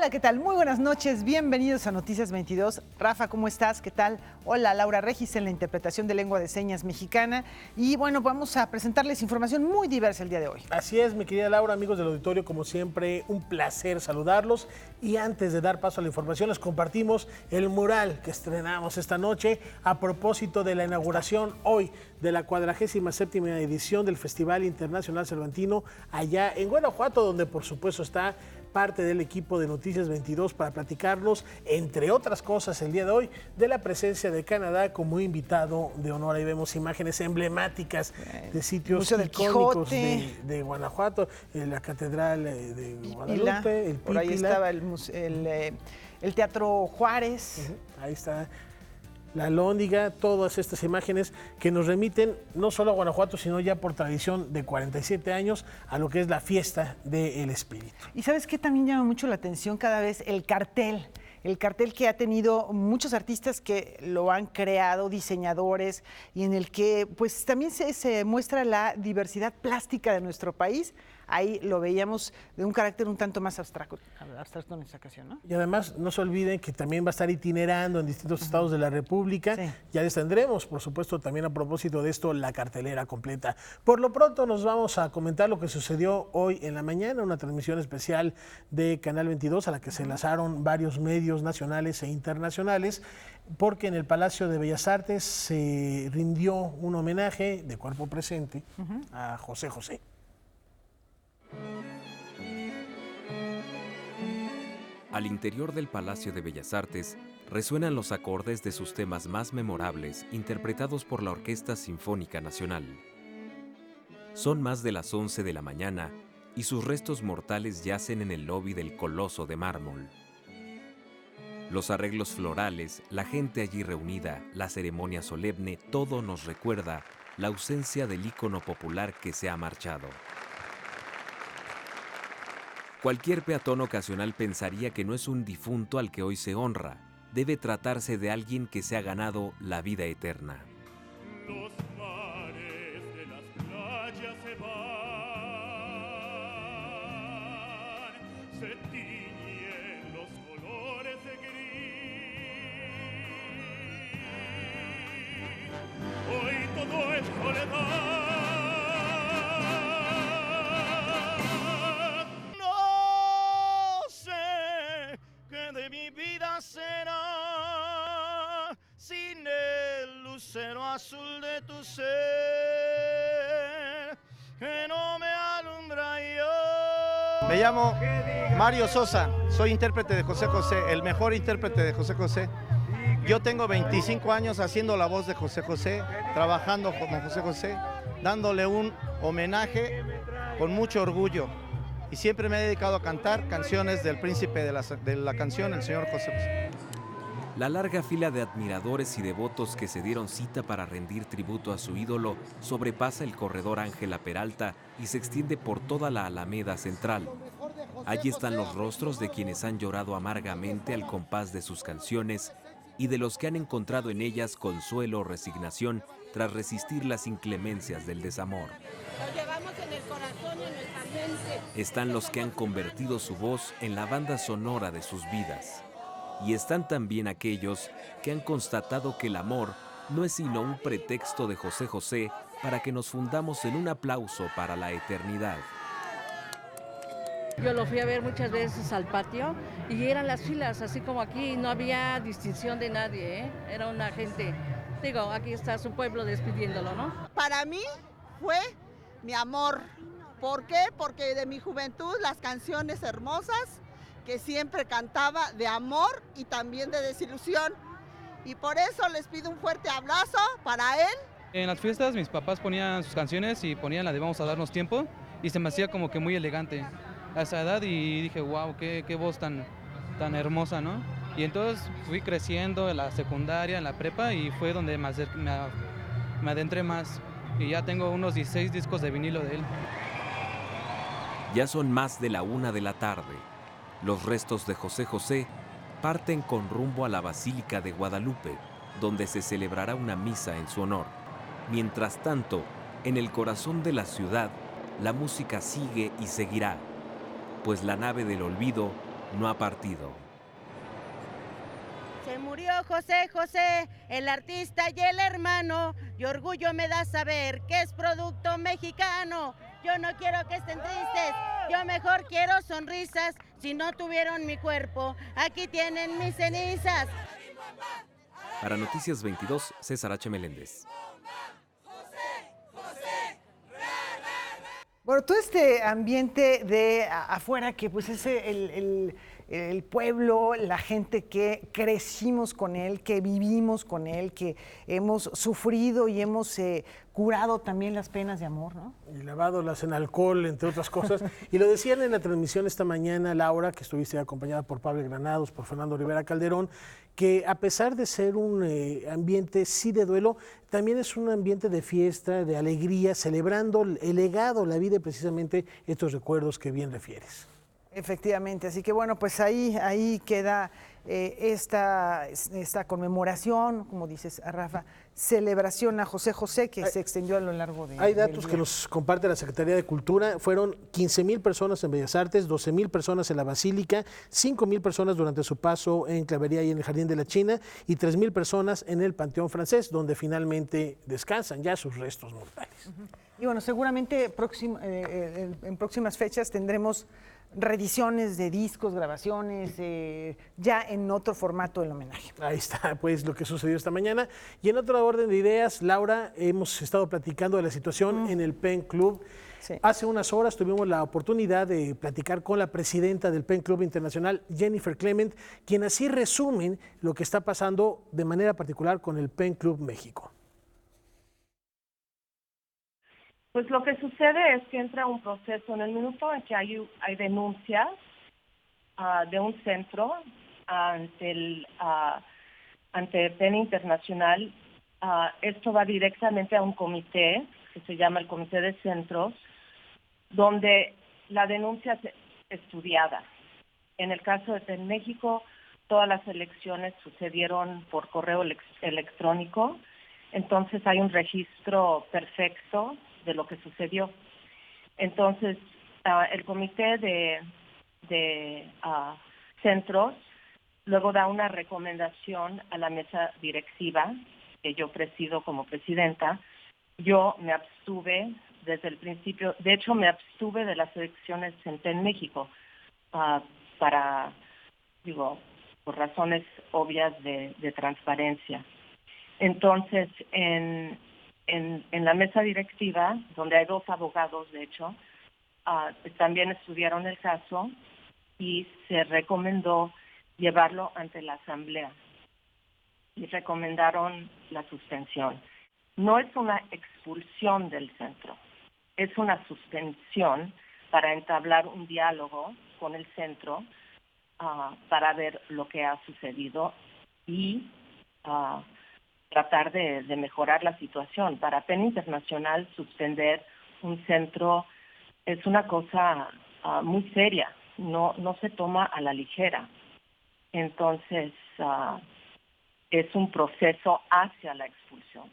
Hola, ¿qué tal? Muy buenas noches, bienvenidos a Noticias 22. Rafa, ¿cómo estás? ¿Qué tal? Hola, Laura Regis en la interpretación de lengua de señas mexicana. Y bueno, vamos a presentarles información muy diversa el día de hoy. Así es, mi querida Laura, amigos del auditorio, como siempre, un placer saludarlos. Y antes de dar paso a la información, les compartimos el mural que estrenamos esta noche a propósito de la inauguración hoy de la 47ª edición del Festival Internacional Cervantino allá en Guanajuato, donde por supuesto está parte del equipo de Noticias 22 para platicarnos, entre otras cosas, el día de hoy, de la presencia de Canadá como invitado de honor. Ahí vemos imágenes emblemáticas de sitios icónicos de Guanajuato, la Catedral de Guadalupe, el Pípila. Por ahí estaba el Teatro Juárez. Ahí está la Alhóndiga, todas estas imágenes que nos remiten no solo a Guanajuato, sino ya por tradición de 47 años a lo que es la fiesta del espíritu. Y ¿sabes qué también llama mucho la atención cada vez? El cartel que ha tenido muchos artistas que lo han creado, diseñadores, y en el que pues también se muestra la diversidad plástica de nuestro país. Ahí lo veíamos de un carácter un tanto más abstracto en esta ocasión, ¿no? Y además, no se olviden que también va a estar itinerando en distintos estados de la República. Sí. Ya les tendremos, por supuesto, también a propósito de esto, la cartelera completa. Por lo pronto, nos vamos a comentar lo que sucedió hoy en la mañana, una transmisión especial de Canal 22 a la que se enlazaron varios medios nacionales e internacionales, porque en el Palacio de Bellas Artes se rindió un homenaje de cuerpo presente a José José. Al interior del Palacio de Bellas Artes resuenan los acordes de sus temas más memorables interpretados por la Orquesta Sinfónica Nacional. Son más de las 11 de la mañana y sus restos mortales yacen en el lobby del Coloso de Mármol. Los arreglos florales, la gente allí reunida, la ceremonia solemne, todo nos recuerda la ausencia del ícono popular que se ha marchado. Cualquier peatón ocasional pensaría que no es un difunto al que hoy se honra, debe tratarse de alguien que se ha ganado la vida eterna. Los mares de las playas se van, se tiñen los colores de gris. Hoy todo es soledad. De mi vida será sin el lucero azul de tu ser que no me alumbra yo. Me llamo Mario Sosa, soy intérprete de José José, el mejor intérprete de José José. Yo tengo 25 años haciendo la voz de José José, trabajando como José José, dándole un homenaje con mucho orgullo. Y siempre me he dedicado a cantar canciones del príncipe de la canción, el señor José José. La larga fila de admiradores y devotos que se dieron cita para rendir tributo a su ídolo sobrepasa el corredor Ángela Peralta y se extiende por toda la Alameda Central. Allí están los rostros de quienes han llorado amargamente al compás de sus canciones y de los que han encontrado en ellas consuelo o resignación tras resistir las inclemencias del desamor. Lo llevamos en el corazón y en nuestra mente. Están los que han convertido su voz en la banda sonora de sus vidas. Y están también aquellos que han constatado que el amor no es sino un pretexto de José José para que nos fundamos en un aplauso para la eternidad. Yo lo fui a ver muchas veces al patio y eran las filas, así como aquí, no había distinción de nadie, ¿eh? Era una gente, digo, aquí está su pueblo despidiéndolo, ¿no? Para mí fue mi amor. ¿Por qué? Porque de mi juventud las canciones hermosas que siempre cantaba de amor y también de desilusión. Y por eso les pido un fuerte abrazo para él. En las fiestas mis papás ponían sus canciones y ponían la de Vamos a darnos tiempo y se me hacía como que muy elegante a esa edad y dije, wow, qué voz tan hermosa, ¿no? Y entonces fui creciendo en la secundaria, en la prepa y fue donde me adentré más. Y ya tengo unos 16 discos de vinilo de él. Ya son más de la 1 de la tarde. Los restos de José José parten con rumbo a la Basílica de Guadalupe, donde se celebrará una misa en su honor. Mientras tanto, en el corazón de la ciudad, la música sigue y seguirá, pues la nave del olvido no ha partido. Se murió José José, el artista y el hermano, y orgullo me da saber que es producto mexicano. Yo no quiero que estén tristes, yo mejor quiero sonrisas. Si no tuvieron mi cuerpo, aquí tienen mis cenizas. Para Noticias 22, César H. Meléndez. Bueno, todo este ambiente de afuera que pues es el pueblo, la gente que crecimos con él, que vivimos con él, que hemos sufrido y hemos curado también las penas de amor, ¿no? Y lavándolas en alcohol, entre otras cosas. Y lo decían en la transmisión esta mañana, Laura, que estuviste acompañada por Pablo Granados, por Fernando Rivera Calderón, que a pesar de ser un ambiente sí de duelo, también es un ambiente de fiesta, de alegría, celebrando el legado, la vida y precisamente estos recuerdos que bien refieres. Efectivamente, así que bueno, pues ahí queda esta conmemoración, como dices, Rafa, celebración a José José que se extendió a lo largo de. Hay datos que nos comparte la Secretaría de Cultura. Fueron 15,000 personas en Bellas Artes, 12,000 personas en la Basílica, 5,000 personas durante su paso en Clavería y en el Jardín de la China y 3,000 personas en el Panteón Francés, donde finalmente descansan ya sus restos mortales. Y bueno, seguramente en próximas fechas tendremos reediciones de discos, grabaciones, ya en otro formato del homenaje. Ahí está, pues, lo que sucedió esta mañana. Y en otro orden de ideas, Laura, hemos estado platicando de la situación en el Pen Club. Sí. Hace unas horas tuvimos la oportunidad de platicar con la presidenta del Pen Club Internacional, Jennifer Clement, quien así resume lo que está pasando de manera particular con el Pen Club México. Pues lo que sucede es que entra un proceso en el minuto en que hay denuncias de un centro ante PEN Internacional. Esto va directamente a un comité que se llama el Comité de Centros, donde la denuncia es estudiada. En el caso de PEN México, todas las elecciones sucedieron por correo electrónico, entonces hay un registro perfecto de lo que sucedió. Entonces, el comité de centros luego da una recomendación a la mesa directiva, que yo presido como presidenta. Yo me abstuve desde el principio, de hecho me abstuve de las elecciones en PEN México, por razones obvias de transparencia. Entonces, en la mesa directiva, donde hay 2 abogados, de hecho, también estudiaron el caso y se recomendó llevarlo ante la asamblea y recomendaron la suspensión. No es una expulsión del centro, es una suspensión para entablar un diálogo con el centro para ver lo que ha sucedido y tratar de mejorar la situación. Para PEN Internacional, suspender un centro es una cosa muy seria, no se toma a la ligera. Entonces, es un proceso hacia la expulsión.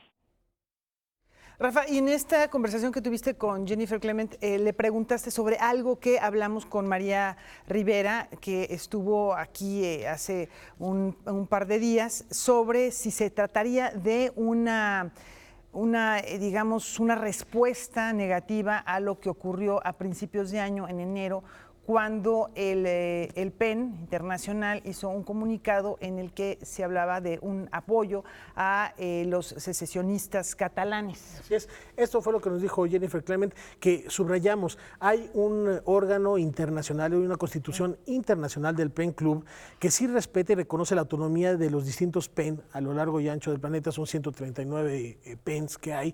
Rafa, y en esta conversación que tuviste con Jennifer Clement, le preguntaste sobre algo que hablamos con María Rivera, que estuvo aquí hace un par de días, sobre si se trataría de una respuesta negativa a lo que ocurrió a principios de año, en enero, cuando el PEN Internacional hizo un comunicado en el que se hablaba de un apoyo a los secesionistas catalanes. Así es. Esto fue lo que nos dijo Jennifer Clement, que subrayamos, hay un órgano internacional, hay una constitución internacional del PEN Club que sí respeta y reconoce la autonomía de los distintos PEN a lo largo y ancho del planeta, son 139 PENs que hay,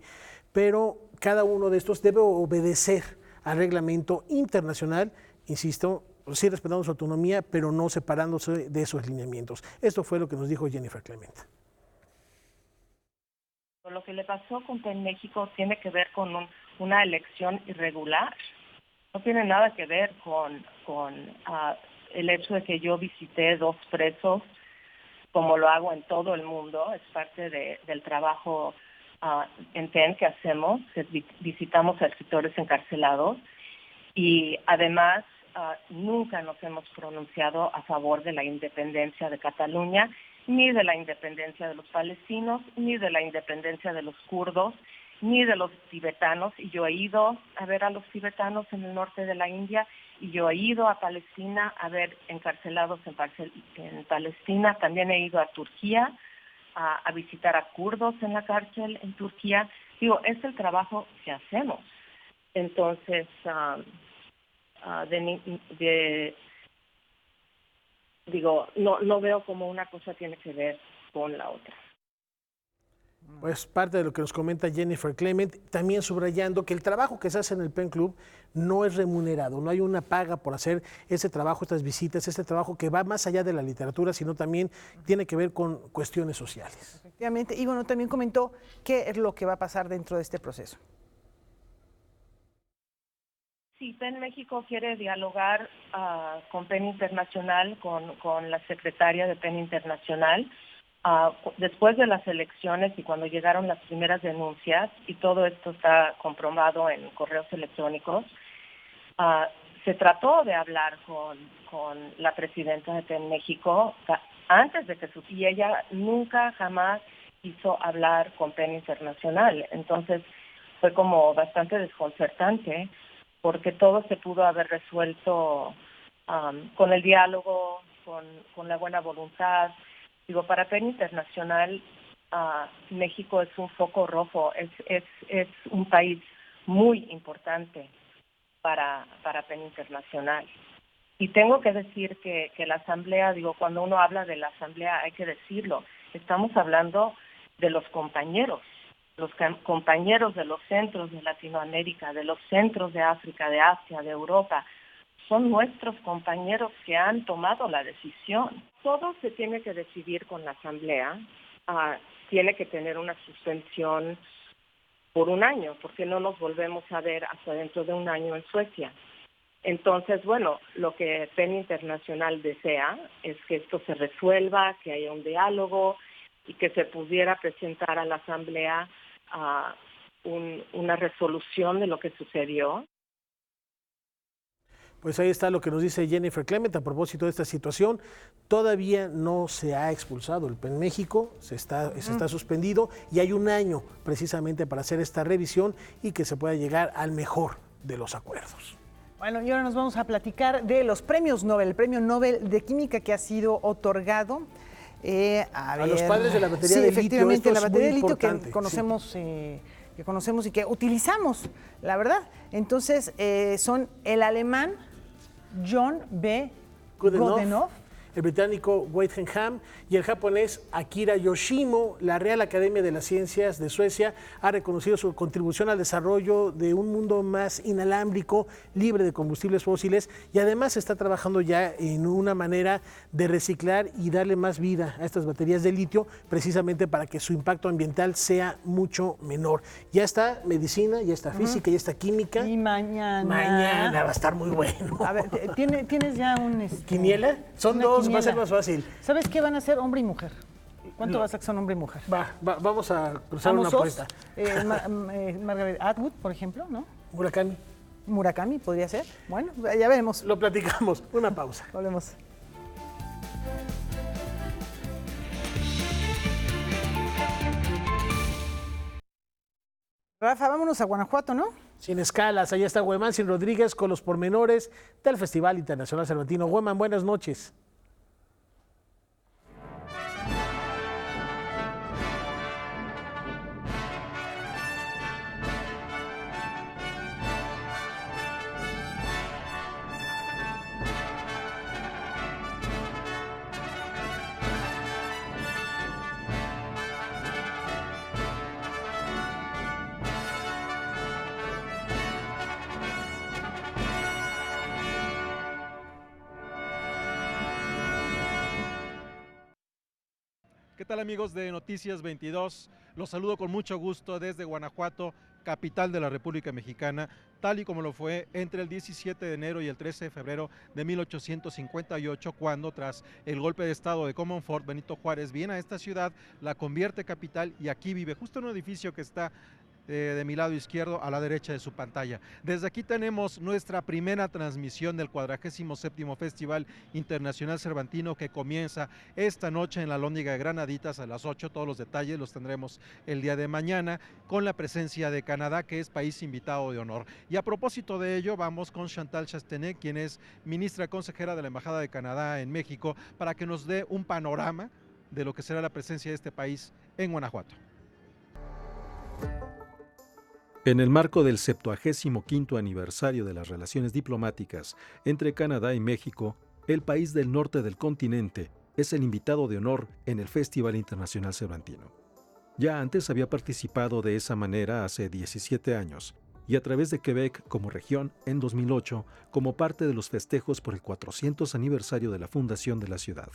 pero cada uno de estos debe obedecer al reglamento internacional, insisto, sí respetando su autonomía, pero no separándose de esos lineamientos. Esto fue lo que nos dijo Jennifer Clement. Lo que le pasó con PEN México tiene que ver con una elección irregular. No tiene nada que ver con el hecho de que yo visité 2 presos, como lo hago en todo el mundo. Es parte del trabajo en PEN que hacemos, que visitamos a escritores encarcelados. Y además nunca nos hemos pronunciado a favor de la independencia de Cataluña, ni de la independencia de los palestinos, ni de la independencia de los kurdos, ni de los tibetanos. Y yo he ido a ver a los tibetanos en el norte de la India, y yo he ido a Palestina a ver encarcelados en Palestina. También he ido a Turquía a visitar a kurdos en la cárcel en Turquía. Digo, es el trabajo que hacemos. Entonces, digo, no veo cómo una cosa tiene que ver con la otra. Pues parte de lo que nos comenta Jennifer Clement, también subrayando que el trabajo que se hace en el Pen Club no es remunerado, no hay una paga por hacer ese trabajo, estas visitas, este trabajo que va más allá de la literatura, sino también tiene que ver con cuestiones sociales. Efectivamente, y bueno, también comentó qué es lo que va a pasar dentro de este proceso. Sí, PEN México quiere dialogar con PEN Internacional, con la secretaria de PEN Internacional, después de las elecciones y cuando llegaron las primeras denuncias, y todo esto está comprobado en correos electrónicos, se trató de hablar con la presidenta de PEN México antes de que y ella nunca jamás quiso hablar con PEN Internacional. Entonces fue como bastante desconcertante, porque todo se pudo haber resuelto con el diálogo, con la buena voluntad. Digo, para PEN Internacional, México es un foco rojo, es un país muy importante para PEN Internacional. Y tengo que decir que la Asamblea, digo, cuando uno habla de la Asamblea hay que decirlo, estamos hablando de los compañeros de los centros de Latinoamérica, de los centros de África, de Asia, de Europa. Son nuestros compañeros que han tomado la decisión. Todo se tiene que decidir con la Asamblea. Tiene que tener una suspensión por un año, porque no nos volvemos a ver hasta dentro de un año en Suecia. Entonces, bueno, lo que PEN Internacional desea es que esto se resuelva, que haya un diálogo y que se pudiera presentar a la Asamblea una resolución de lo que sucedió. Pues ahí está lo que nos dice Jennifer Clement a propósito de esta situación. Todavía no se ha expulsado el PEN México, se está suspendido y hay un año precisamente para hacer esta revisión y que se pueda llegar al mejor de los acuerdos. Bueno, y ahora nos vamos a platicar de los premios Nobel, el premio Nobel de Química que ha sido otorgado a los padres de la batería de litio. Efectivamente, la batería de litio importante, que conocemos y que utilizamos, la verdad. Entonces, son el alemán John B. Goodenough, el británico Weidenham y el japonés Akira Yoshimo. La Real Academia de las Ciencias de Suecia ha reconocido su contribución al desarrollo de un mundo más inalámbrico, libre de combustibles fósiles, y además está trabajando ya en una manera de reciclar y darle más vida a estas baterías de litio, precisamente para que su impacto ambiental sea mucho menor. Ya está medicina, ya está física, ya está química. Y mañana va a estar muy bueno. A ver, ¿tienes ya un... ¿Quiniela? Son dos, va a ser más fácil. ¿Sabes qué van a ser? Hombre y mujer. ¿Cuánto vas a que son hombre y mujer? Vamos a cruzar una apuesta. Margaret Atwood, por ejemplo, ¿no? Murakami podría ser. Bueno, ya veremos. Lo platicamos. Una pausa. Volvemos. Rafa, vámonos a Guanajuato, ¿no? Sin escalas, allá está Huemantzin Rodríguez con los pormenores del Festival Internacional Cervantino. Hueman, buenas noches. ¿Qué tal, amigos de Noticias 22? Los saludo con mucho gusto desde Guanajuato, capital de la República Mexicana, tal y como lo fue entre el 17 de enero y el 13 de febrero de 1858, cuando tras el golpe de estado de Comonfort, Benito Juárez viene a esta ciudad, la convierte capital y aquí vive, justo en un edificio que está de mi lado izquierdo a la derecha de su pantalla. Desde aquí tenemos nuestra primera transmisión del 47º Festival Internacional Cervantino, que comienza esta noche en la Alhóndiga de Granaditas a las 8. Todos los detalles los tendremos el día de mañana, con la presencia de Canadá, que es país invitado de honor. Y a propósito de ello, vamos con Chantal Chastenet, quien es ministra consejera de la Embajada de Canadá en México, para que nos dé un panorama de lo que será la presencia de este país en Guanajuato. En el marco del 75º aniversario de las relaciones diplomáticas entre Canadá y México, el país del norte del continente es el invitado de honor en el Festival Internacional Cervantino. Ya antes había participado de esa manera hace 17 años, y a través de Quebec como región en 2008 como parte de los festejos por el 400 aniversario de la fundación de la ciudad.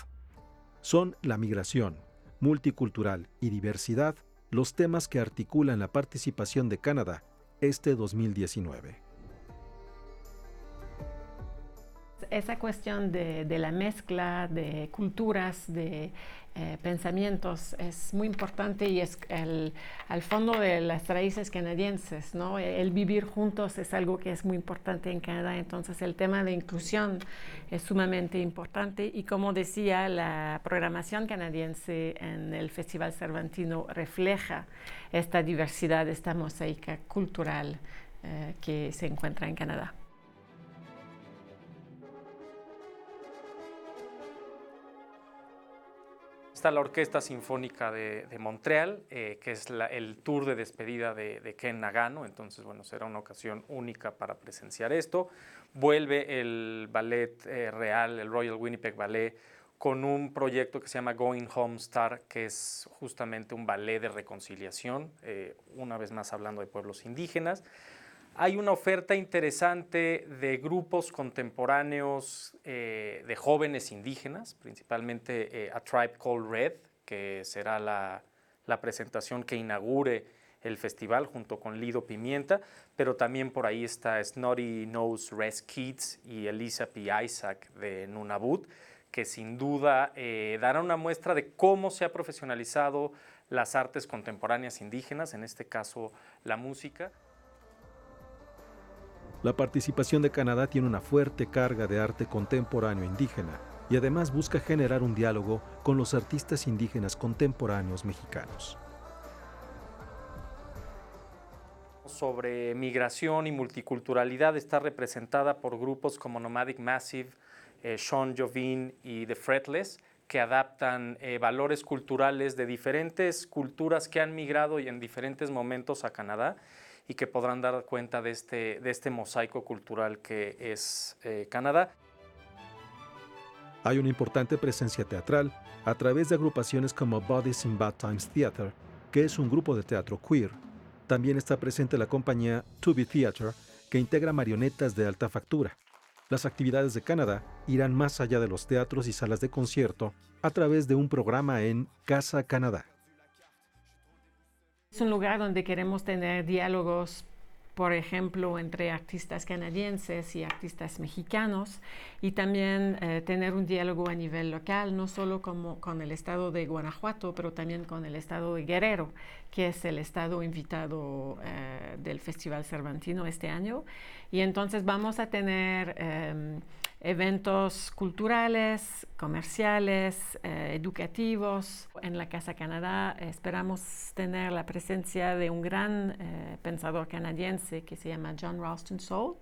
Son la migración, multicultural y diversidad los temas que articulan la participación de Canadá este 2019. Esa cuestión de la mezcla de culturas, de pensamientos es muy importante y es al fondo de las raíces canadienses, ¿no? El vivir juntos es algo que es muy importante en Canadá, entonces el tema de inclusión es sumamente importante y como decía, la programación canadiense en el Festival Cervantino refleja esta diversidad, esta mosaica cultural que se encuentra en Canadá. Está la Orquesta Sinfónica de Montreal, que es el tour de despedida de Ken Nagano, entonces bueno, será una ocasión única para presenciar esto. Vuelve el Ballet Real, el Royal Winnipeg Ballet, con un proyecto que se llama Going Home Star, que es justamente un ballet de reconciliación, una vez más hablando de pueblos indígenas. Hay una oferta interesante de grupos contemporáneos de jóvenes indígenas, principalmente A Tribe Called Red, que será la presentación que inaugure el festival junto con Lido Pimienta, pero también por ahí está Snotty Nose Res Kids y Elisa P. Isaac de Nunavut, que sin duda dará una muestra de cómo se ha profesionalizado las artes contemporáneas indígenas, en este caso la música. La participación de Canadá tiene una fuerte carga de arte contemporáneo indígena y además busca generar un diálogo con los artistas indígenas contemporáneos mexicanos. Sobre migración y multiculturalidad está representada por grupos como Nomadic Massive, Sean Jovin y The Fretless, que adaptan valores culturales de diferentes culturas que han migrado y en diferentes momentos a Canadá, y que podrán dar cuenta de este mosaico cultural que es Canadá. Hay una importante presencia teatral a través de agrupaciones como Bodies in Bad Times Theatre, que es un grupo de teatro queer. También está presente la compañía To Be Theatre, que integra marionetas de alta factura. Las actividades de Canadá irán más allá de los teatros y salas de concierto a través de un programa en Casa Canadá. Es un lugar donde queremos tener diálogos, por ejemplo, entre artistas canadienses y artistas mexicanos, y también tener un diálogo a nivel local, no solo con el estado de Guanajuato, pero también con el estado de Guerrero, que es el estado invitado del Festival Cervantino este año. Y entonces vamos a tener eventos culturales, comerciales, educativos. En la Casa Canadá esperamos tener la presencia de un gran pensador canadiense que se llama John Ralston Saul,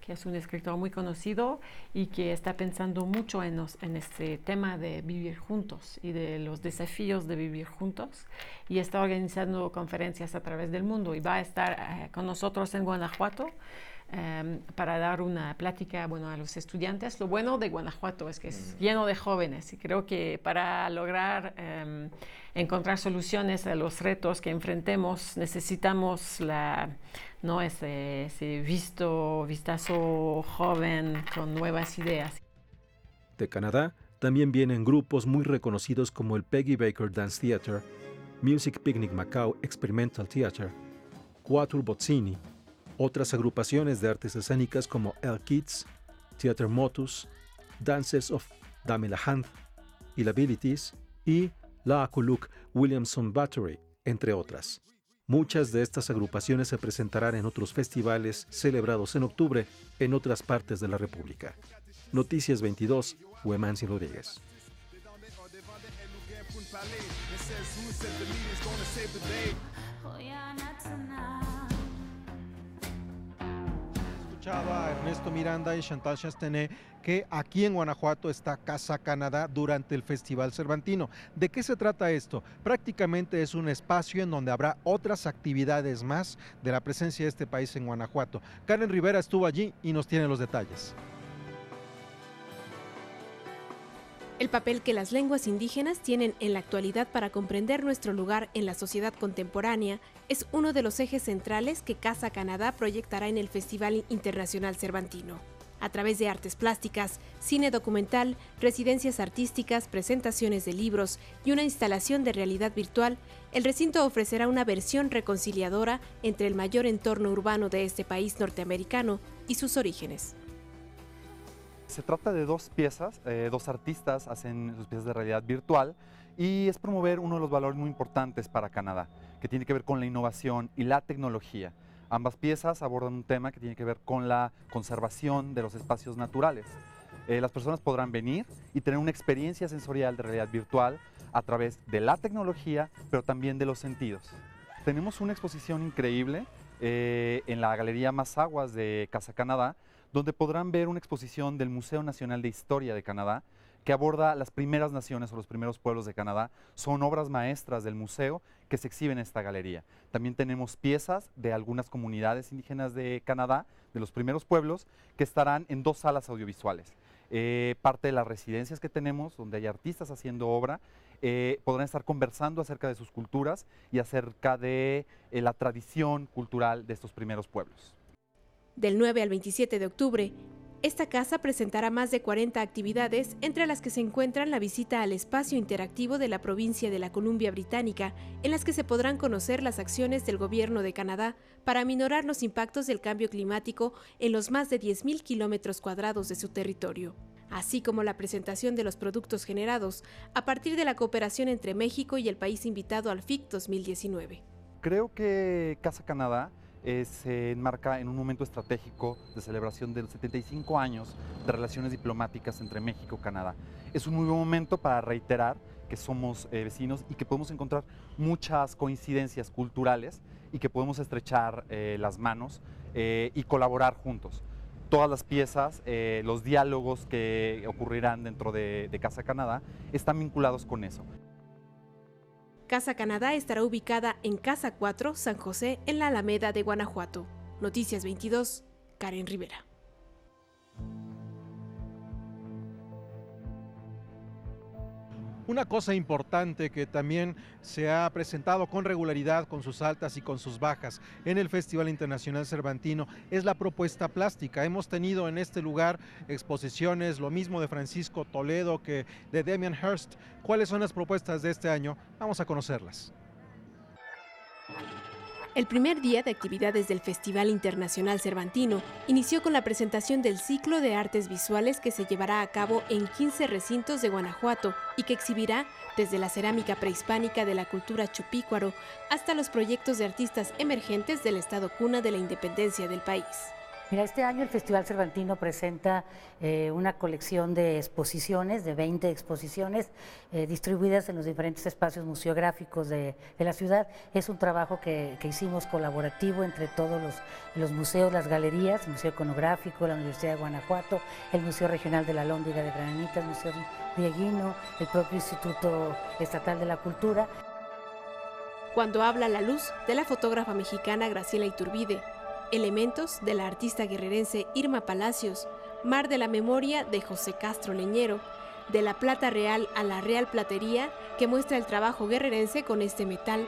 que es un escritor muy conocido y que está pensando mucho en este tema de vivir juntos y de los desafíos de vivir juntos, y está organizando conferencias a través del mundo y va a estar con nosotros en Guanajuato para dar una plática a los estudiantes. Lo bueno de Guanajuato es que es lleno de jóvenes y creo que para lograr encontrar soluciones a los retos que enfrentemos necesitamos ese vistazo joven con nuevas ideas. De Canadá también vienen grupos muy reconocidos como el Peggy Baker Dance Theatre, Music Picnic Macau Experimental Theatre, Quatuor Bozzini, otras agrupaciones de artes escénicas como El Kids, Theatre Motus, Dancers of Damelahant y Abilities y La Akuluk Williamson Battery, entre otras. Muchas de estas agrupaciones se presentarán en otros festivales celebrados en octubre en otras partes de la República. Noticias 22, Huemansi Rodríguez. Escuchaba a Ernesto Miranda y Chantal Chastenet que aquí en Guanajuato está Casa Canadá durante el Festival Cervantino. ¿De qué se trata esto? Prácticamente es un espacio en donde habrá otras actividades más de la presencia de este país en Guanajuato. Karen Rivera estuvo allí y nos tiene los detalles. El papel que las lenguas indígenas tienen en la actualidad para comprender nuestro lugar en la sociedad contemporánea es uno de los ejes centrales que Casa Canadá proyectará en el Festival Internacional Cervantino. A través de artes plásticas, cine documental, residencias artísticas, presentaciones de libros y una instalación de realidad virtual, el recinto ofrecerá una versión reconciliadora entre el mayor entorno urbano de este país norteamericano y sus orígenes. Se trata de dos piezas, dos artistas hacen sus piezas de realidad virtual y es promover uno de los valores muy importantes para Canadá, que tiene que ver con la innovación y la tecnología. Ambas piezas abordan un tema que tiene que ver con la conservación de los espacios naturales. Las personas podrán venir y tener una experiencia sensorial de realidad virtual a través de la tecnología, pero también de los sentidos. Tenemos una exposición increíble en la Galería Mazaguas de Casa Canadá, donde podrán ver una exposición del Museo Nacional de Historia de Canadá, que aborda las primeras naciones o los primeros pueblos de Canadá. Son obras maestras del museo que se exhiben en esta galería. También tenemos piezas de algunas comunidades indígenas de Canadá, de los primeros pueblos, que estarán en dos salas audiovisuales. Parte de las residencias que tenemos, donde hay artistas haciendo obra, podrán estar conversando acerca de sus culturas y acerca de la tradición cultural de estos primeros pueblos. Del 9 al 27 de octubre, esta casa presentará más de 40 actividades, entre las que se encuentran la visita al espacio interactivo de la provincia de la Columbia Británica, en las que se podrán conocer las acciones del gobierno de Canadá para aminorar los impactos del cambio climático en los más de 10,000 kilómetros cuadrados de su territorio, así como la presentación de los productos generados a partir de la cooperación entre México y el país invitado al FIC 2019. Creo que Casa Canadá se enmarca en un momento estratégico de celebración de los 75 años de relaciones diplomáticas entre México y Canadá. Es un muy buen momento para reiterar que somos vecinos y que podemos encontrar muchas coincidencias culturales y que podemos estrechar las manos y colaborar juntos. Todas las piezas, los diálogos que ocurrirán dentro de Casa Canadá están vinculados con eso. Casa Canadá estará ubicada en Casa 4, San José, en la Alameda de Guanajuato. Noticias 22, Karen Rivera. Una cosa importante que también se ha presentado con regularidad, con sus altas y con sus bajas en el Festival Internacional Cervantino, es la propuesta plástica. Hemos tenido en este lugar exposiciones, lo mismo de Francisco Toledo que de Damien Hirst. ¿Cuáles son las propuestas de este año? Vamos a conocerlas. El primer día de actividades del Festival Internacional Cervantino inició con la presentación del ciclo de artes visuales que se llevará a cabo en 15 recintos de Guanajuato y que exhibirá desde la cerámica prehispánica de la cultura chupícuaro hasta los proyectos de artistas emergentes del estado cuna de la independencia del país. Mira, este año el Festival Cervantino presenta una colección de exposiciones, de 20 exposiciones distribuidas en los diferentes espacios museográficos de la ciudad. Es un trabajo que hicimos colaborativo entre todos los museos, las galerías, el Museo Iconográfico, la Universidad de Guanajuato, el Museo Regional de la Lóndiga de Grananitas, el Museo Dieguino, el propio Instituto Estatal de la Cultura. Cuando habla la luz, de la fotógrafa mexicana Graciela Iturbide, elementos de la artista guerrerense Irma Palacios, Mar de la Memoria de José Castro Leñero, de la plata real a la real platería que muestra el trabajo guerrerense con este metal,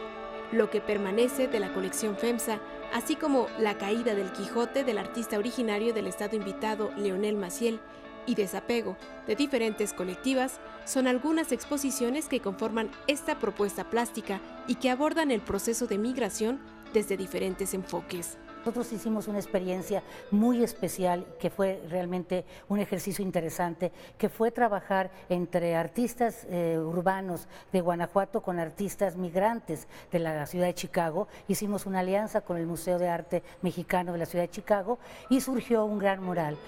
lo que permanece de la colección FEMSA, así como La caída del Quijote del artista originario del estado invitado Leonel Maciel y Desapego de diferentes colectivas, son algunas exposiciones que conforman esta propuesta plástica y que abordan el proceso de migración desde diferentes enfoques. Nosotros hicimos una experiencia muy especial, que fue realmente un ejercicio interesante, que fue trabajar entre artistas urbanos de Guanajuato con artistas migrantes de la ciudad de Chicago. Hicimos una alianza con el Museo de Arte Mexicano de la ciudad de Chicago y surgió un gran mural,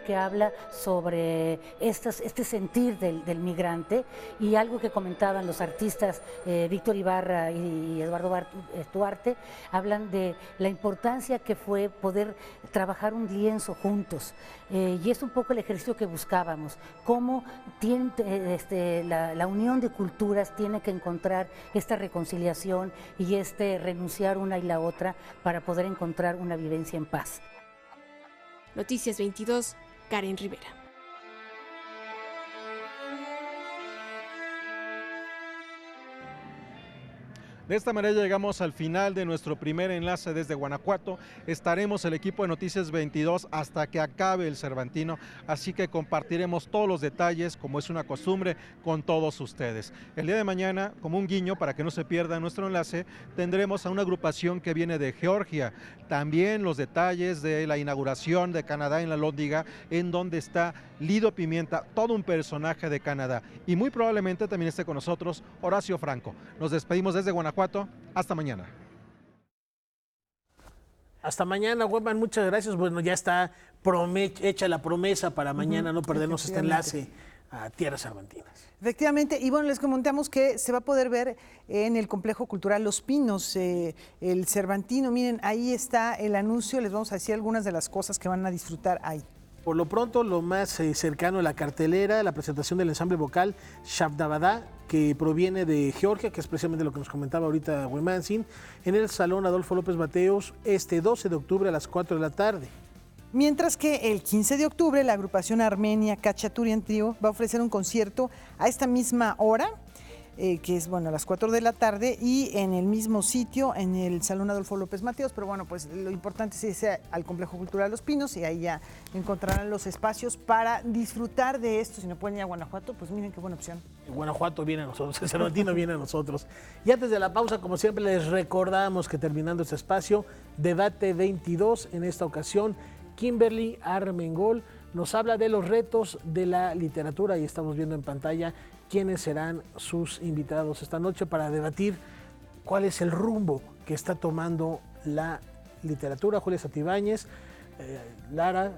que habla sobre este sentir del migrante, y algo que comentaban los artistas Víctor Ibarra y Eduardo Duarte, hablan de la importancia que fue poder trabajar un lienzo juntos, y es un poco el ejercicio que buscábamos, cómo la unión de culturas tiene que encontrar esta reconciliación y renunciar una y la otra para poder encontrar una vivencia en paz. Noticias 22, Karen Rivera. De esta manera llegamos al final de nuestro primer enlace desde Guanajuato. Estaremos el equipo de Noticias 22 hasta que acabe el Cervantino, así que compartiremos todos los detalles, como es una costumbre, con todos ustedes. El día de mañana, como un guiño para que no se pierda nuestro enlace, tendremos a una agrupación que viene de Georgia. También los detalles de la inauguración de Canadá en la Lóndiga, en donde está Lido Pimienta, todo un personaje de Canadá. Y muy probablemente también esté con nosotros Horacio Franco. Nos despedimos desde Guanajuato. Hasta mañana. Hasta mañana, Webman, muchas gracias. Bueno, ya está hecha la promesa para mañana no perdernos este enlace a Tierras Cervantinas. Efectivamente, y bueno, les comentamos que se va a poder ver en el Complejo Cultural Los Pinos, el Cervantino. Miren, ahí está el anuncio, les vamos a decir algunas de las cosas que van a disfrutar ahí. Por lo pronto, lo más cercano a la cartelera, la presentación del ensamble vocal Shabdabadá, que proviene de Georgia, que es precisamente lo que nos comentaba ahorita Wemansin, en el Salón Adolfo López Mateos, este 12 de octubre a las 4 de la tarde. Mientras que el 15 de octubre la agrupación armenia Khachaturian Trio va a ofrecer un concierto a esta misma hora, que es a las 4 de la tarde, y en el mismo sitio, en el Salón Adolfo López Mateos. Pero bueno, pues lo importante es irse al Complejo Cultural Los Pinos y ahí ya encontrarán los espacios para disfrutar de esto. Si no pueden ir a Guanajuato, pues miren qué buena opción. Guanajuato viene a nosotros, el Cervantino viene a nosotros. Y antes de la pausa, como siempre, les recordamos que terminando este espacio, Debate 22, en esta ocasión, Kimberly Armengol nos habla de los retos de la literatura, y estamos viendo en pantalla quiénes serán sus invitados esta noche para debatir cuál es el rumbo que está tomando la literatura. Julia Santibáñez, Hernán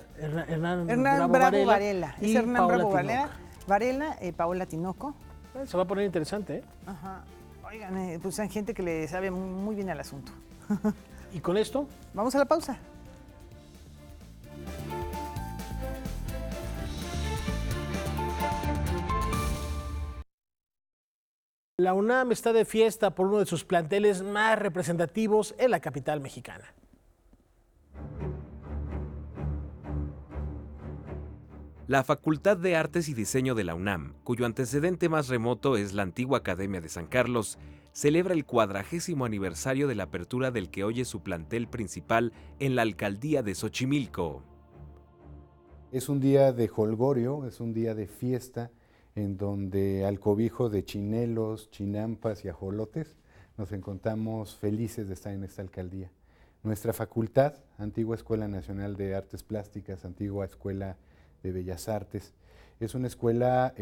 Bravo Varela y Hernán Paola Bravo Tinoco. Varela, Paola Tinoco. Se va a poner interesante, ¿eh? Ajá. Oigan, pues hay gente que le sabe muy bien al asunto. ¿Y con esto? Vamos a la pausa. La UNAM está de fiesta por uno de sus planteles más representativos en la capital mexicana. La Facultad de Artes y Diseño de la UNAM, cuyo antecedente más remoto es la antigua Academia de San Carlos, celebra el 40º aniversario de la apertura del que hoy es su plantel principal en la alcaldía de Xochimilco. Es un día de jolgorio, es un día de fiesta, en donde al cobijo de chinelos, chinampas y ajolotes nos encontramos felices de estar en esta alcaldía. Nuestra facultad, antigua Escuela Nacional de Artes Plásticas, antigua Escuela de Bellas Artes, es una escuela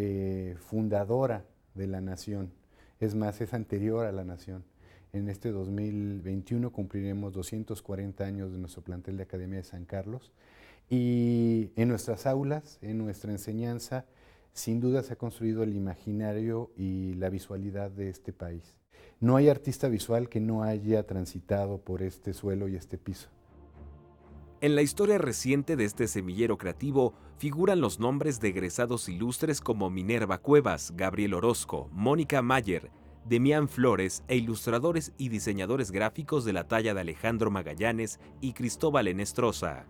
fundadora de la nación, es más, es anterior a la nación. En este 2021 cumpliremos 240 años de nuestro plantel de Academia de San Carlos, y en nuestras aulas, en nuestra enseñanza, sin duda se ha construido el imaginario y la visualidad de este país. No hay artista visual que no haya transitado por este suelo y este piso. En la historia reciente de este semillero creativo figuran los nombres de egresados ilustres como Minerva Cuevas, Gabriel Orozco, Mónica Mayer, Demián Flores e ilustradores y diseñadores gráficos de la talla de Alejandro Magallanes y Cristóbal Enestrosa.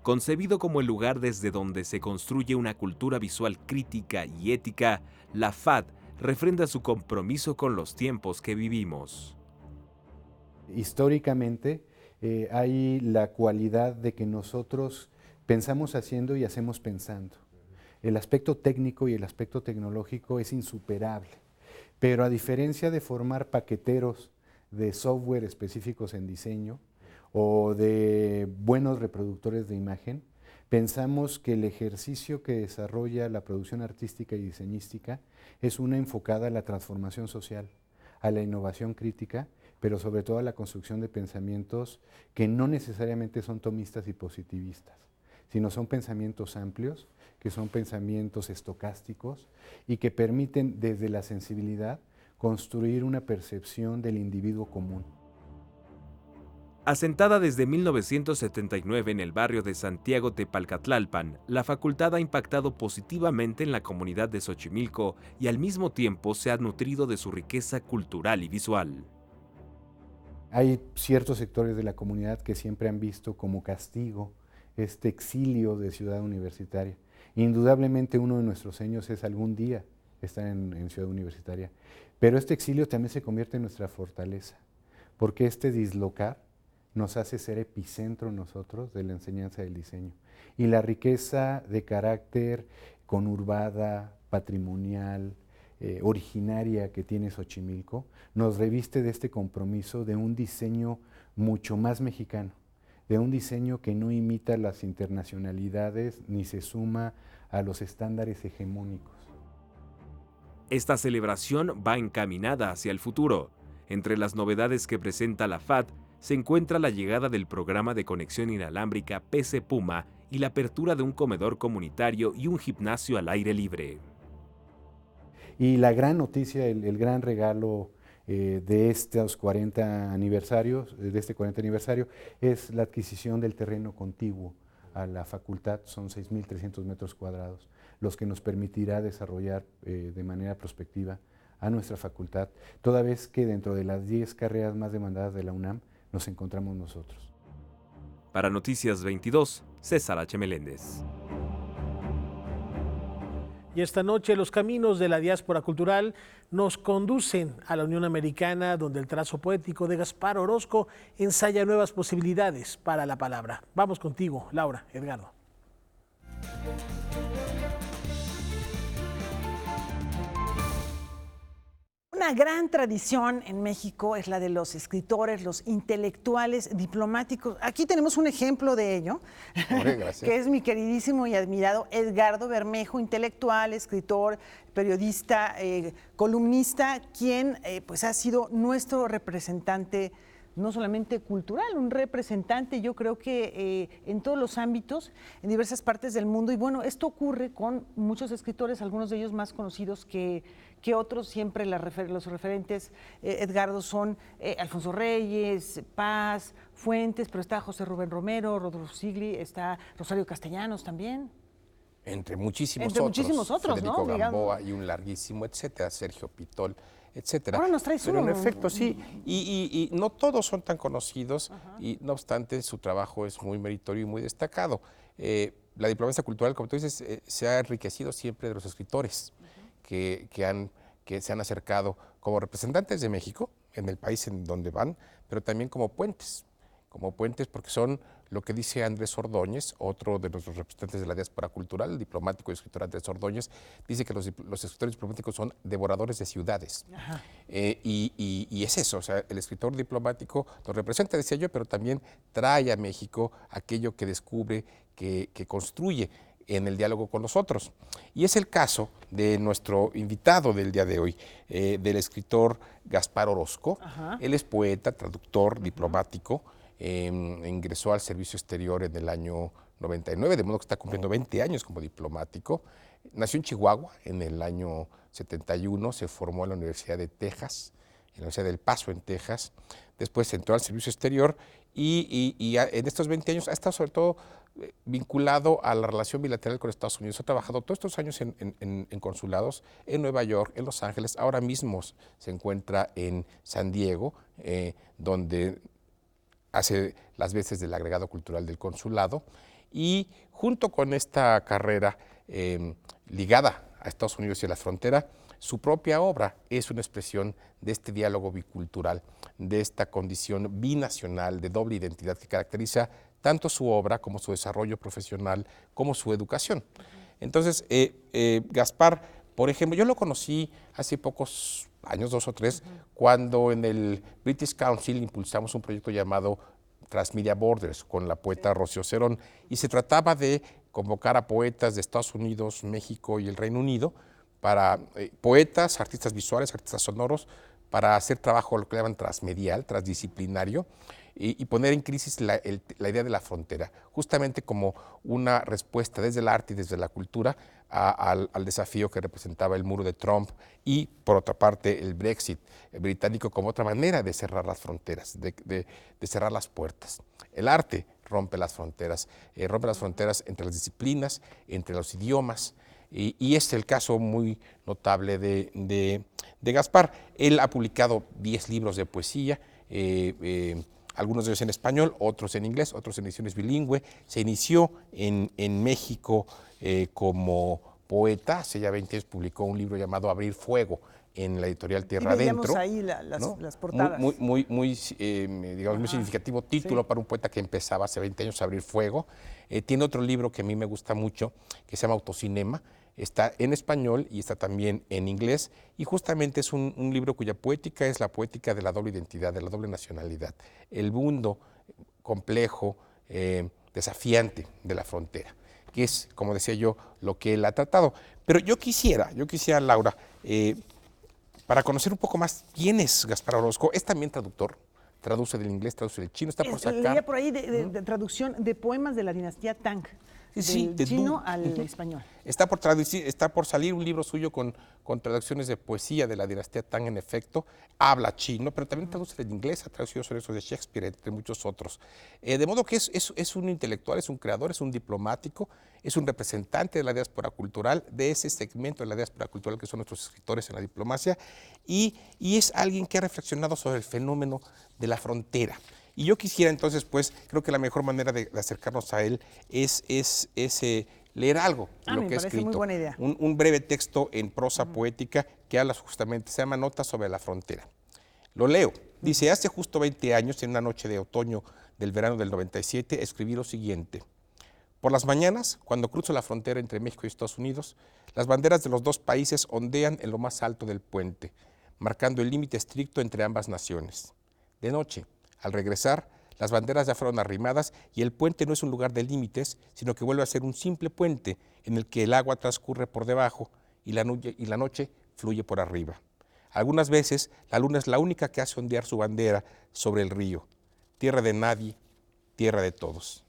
Concebido como el lugar desde donde se construye una cultura visual crítica y ética, la FAD refrenda su compromiso con los tiempos que vivimos. Históricamente hay la cualidad de que nosotros pensamos haciendo y hacemos pensando. El aspecto técnico y el aspecto tecnológico es insuperable, pero a diferencia de formar paqueteros de software específicos en diseño, o de buenos reproductores de imagen, pensamos que el ejercicio que desarrolla la producción artística y diseñística es una enfocada a la transformación social, a la innovación crítica, pero sobre todo a la construcción de pensamientos que no necesariamente son tomistas y positivistas, sino son pensamientos amplios, que son pensamientos estocásticos y que permiten desde la sensibilidad construir una percepción del individuo común. Asentada desde 1979 en el barrio de Santiago Tepalcatlalpan, la facultad ha impactado positivamente en la comunidad de Xochimilco y al mismo tiempo se ha nutrido de su riqueza cultural y visual. Hay ciertos sectores de la comunidad que siempre han visto como castigo este exilio de Ciudad Universitaria. Indudablemente uno de nuestros sueños es algún día estar en Ciudad Universitaria, pero este exilio también se convierte en nuestra fortaleza, porque este dislocar nos hace ser epicentro nosotros de la enseñanza del diseño. Y la riqueza de carácter conurbada, patrimonial, originaria que tiene Xochimilco, nos reviste de este compromiso de un diseño mucho más mexicano, de un diseño que no imita las internacionalidades ni se suma a los estándares hegemónicos. Esta celebración va encaminada hacia el futuro. Entre las novedades que presenta la FAD se encuentra la llegada del programa de conexión inalámbrica PC Puma y la apertura de un comedor comunitario y un gimnasio al aire libre. Y la gran noticia, el gran regalo de estos 40 aniversarios, es la adquisición del terreno contiguo a la facultad. Son 6.300 metros cuadrados, los que nos permitirá desarrollar de manera prospectiva a nuestra facultad, toda vez que dentro de las 10 carreras más demandadas de la UNAM nos encontramos nosotros. Para Noticias 22, César H. Meléndez. Y esta noche los caminos de la diáspora cultural nos conducen a la Unión Americana, donde el trazo poético de Gaspar Orozco ensaya nuevas posibilidades para la palabra. Vamos contigo, Laura, Edgardo. Una gran tradición en México es la de los escritores, los intelectuales, diplomáticos. Aquí tenemos un ejemplo de ello, que es mi queridísimo y admirado Edgardo Bermejo, intelectual, escritor, periodista, columnista, quien pues ha sido nuestro representante no solamente cultural, un representante, yo creo que en todos los ámbitos, en diversas partes del mundo. Y bueno, esto ocurre con muchos escritores, algunos de ellos más conocidos que otros. Siempre los referentes, Edgardo, son Alfonso Reyes, Paz, Fuentes, pero está José Rubén Romero, Rodolfo Sigli, está Rosario Castellanos también. Entre muchísimos otros, Federico ¿no? Gamboa y un larguísimo, etcétera, Sergio Pitol, etcétera. Ahora nos traes Pero uno. en efecto sí, y no todos son tan conocidos, y no obstante su trabajo es muy meritorio y muy destacado. La diplomacia cultural, como tú dices, se ha enriquecido siempre de los escritores que se han acercado como representantes de México en el país en donde van, pero también como puentes porque son lo que dice Andrés Ordóñez, otro de nuestros representantes de la diáspora cultural, el diplomático y escritor Andrés Ordóñez, dice que los escritores diplomáticos son devoradores de ciudades. Y es eso, o sea, el escritor diplomático nos representa, decía yo, pero también trae a México aquello que descubre, que construye en el diálogo con los otros. Y es el caso de nuestro invitado del día de hoy, del escritor Gaspar Orozco. Él es poeta, traductor, diplomático, ingresó al servicio exterior en el año 99, de modo que está cumpliendo 20 años como diplomático. Nació en Chihuahua en el año 71, se formó en la Universidad de Texas, en la Universidad del Paso en Texas. Después entró al servicio exterior y en estos 20 años ha estado sobre todo vinculado a la relación bilateral con Estados Unidos. Ha trabajado todos estos años en consulados en Nueva York, en Los Ángeles. Ahora mismo se encuentra en San Diego, donde hace las veces del agregado cultural del consulado. Y junto con esta carrera ligada a Estados Unidos y a la frontera, su propia obra es una expresión de este diálogo bicultural, de esta condición binacional de doble identidad que caracteriza tanto su obra como su desarrollo profesional, como su educación. Entonces, Gaspar, por ejemplo, yo lo conocí hace pocos años, 2 o 3, cuando en el British Council impulsamos un proyecto llamado Transmedia Borders con la poeta Rocío Cerón, y se trataba de convocar a poetas de Estados Unidos, México y el Reino Unido, para poetas, artistas visuales, artistas sonoros, para hacer trabajo, lo que llaman transmedial, transdisciplinario, y poner en crisis la idea de la frontera, justamente como una respuesta desde el arte y desde la cultura al desafío que representaba el muro de Trump y, por otra parte, el Brexit británico como otra manera de cerrar las fronteras, de cerrar las puertas. El arte rompe las fronteras entre las disciplinas, entre los idiomas, y es el caso muy notable de Gaspar. Él ha publicado 10 libros de poesía, algunos de ellos en español, otros en inglés, otros en ediciones bilingüe. Se inició en México como poeta, hace ya 20 años publicó un libro llamado Abrir Fuego en la editorial Tierra Adentro. Ahí las portadas. Muy significativo título para un poeta que empezaba hace 20 años a abrir fuego. Tiene otro libro que a mí me gusta mucho, que se llama Autocinema. Está en español y está también en inglés, y justamente es un libro cuya poética es la poética de la doble identidad, de la doble nacionalidad, el mundo complejo, desafiante de la frontera, que es, como decía yo, lo que él ha tratado. Pero yo quisiera, Laura, para conocer un poco más quién es Gaspar Orozco, es también traductor, traduce del inglés, traduce del chino, está por sacar. Leía por ahí de traducción de poemas de la dinastía Tang. Del chino al español. Está por salir un libro suyo con traducciones de poesía de la dinastía Tang, en efecto. Habla chino, pero también traduce del inglés, ha traducido sobre eso de Shakespeare, entre muchos otros. De modo que es un intelectual, es un creador, es un diplomático, es un representante de la diáspora cultural, de ese segmento de la diáspora cultural que son nuestros escritores en la diplomacia, y es alguien que ha reflexionado sobre el fenómeno de la frontera. Y yo quisiera entonces, pues, creo que la mejor manera de acercarnos a él es leer algo de lo que ha escrito. Muy buena idea. Un breve texto en prosa poética que habla justamente, se llama Notas sobre la frontera. Lo leo. Dice, hace justo 20 años, en una noche de otoño del verano del 97, escribí lo siguiente. Por las mañanas, cuando cruzo la frontera entre México y Estados Unidos, las banderas de los dos países ondean en lo más alto del puente, marcando el límite estricto entre ambas naciones. De noche, al regresar, las banderas ya fueron arrimadas y el puente no es un lugar de límites, sino que vuelve a ser un simple puente en el que el agua transcurre por debajo y la noche fluye por arriba. Algunas veces la luna es la única que hace ondear su bandera sobre el río. Tierra de nadie, tierra de todos.